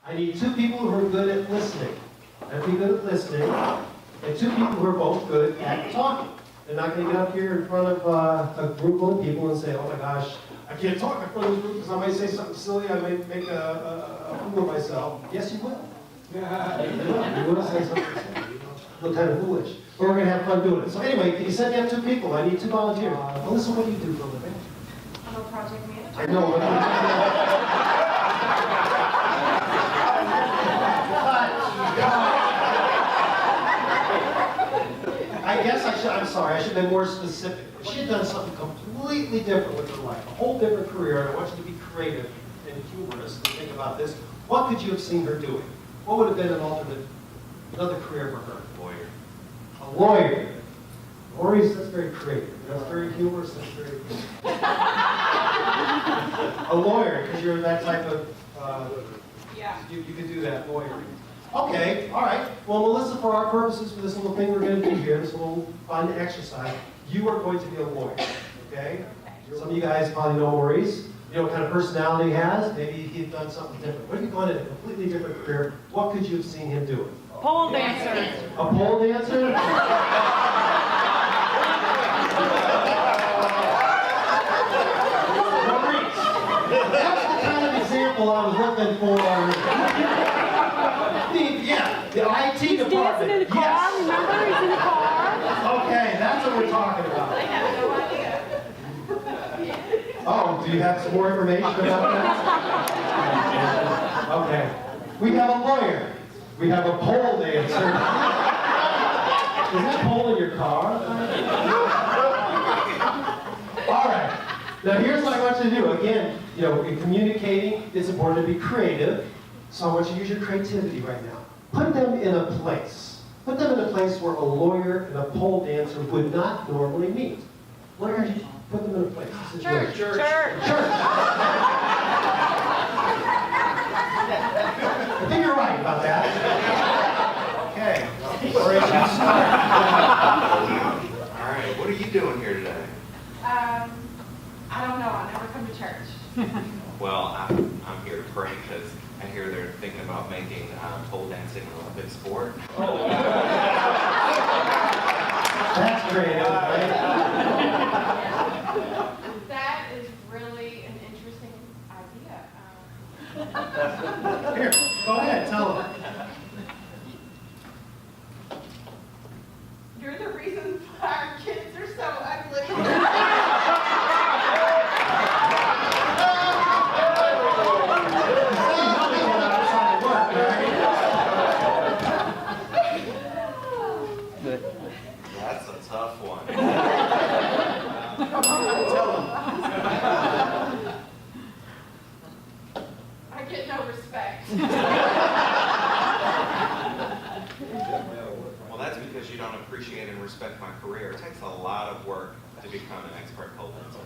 I need two people who are good at listening. I have to be good at listening. And two people who are both good at talking. They're not going to get up here in front of a group of people and say, oh my gosh, I can't talk in front of this group because I might say something silly, I might make a fool of myself. Yes, you will. You will say something silly. Kind of foolish. But we're going to have fun doing it. So anyway, you said you have two people. I need two volunteers. Melissa, what do you do for a living? I'm a project manager. I know. I guess I'm sorry, I should have been more specific. If she had done something completely different with her life, a whole different career, and I want you to be creative and humorous and think about this, what could you have seen her doing? What would have been another career for her? Lawyer. A lawyer. Lori's, that's very creative. That's very humorous, that's very a lawyer, because you're that type of, Yeah. you could do that, lawyer. Okay, all right. Well, Melissa, for our purposes, for this little thing we're going to do here, this little fun exercise, you are going to be a lawyer, okay? Some of you guys probably know Maurice. You know what kind of personality he has. Maybe he'd done something different. What if you'd gone in a completely different career? What could you have seen him doing? Pole dancer. A pole dancer? Maurice, that's the kind of example I was looking for. Yeah, the IT department. Dancing in the car, Yes. remember? He's in the car. Okay, that's what we're talking about. I have no idea. Oh, do you have some more information about that? Okay. We have a lawyer. We have a pole dancer. Is that pole in your car? All right. Now here's what I want you to do. Again, you know, in communicating, it's important to be creative. So I want you to use your creativity right now. Put them in a place. Put them in a place where a lawyer and a pole dancer would not normally meet. Where did you put them in a place? Church. Church. I think you're right about that. Okay. All right, what are you doing here today? I don't know. I never come to church. Well, I'm here to pray because I hear they're thinking about making pole dancing an Olympic sport. That's creative, right? That is really an interesting idea. Here, go ahead, tell them. You're the reason why our kids are so ugly. That's a tough one. Tell them. I get no respect. Well, that's because you don't appreciate and respect my career. It takes a lot of work to become an expert pole dancer.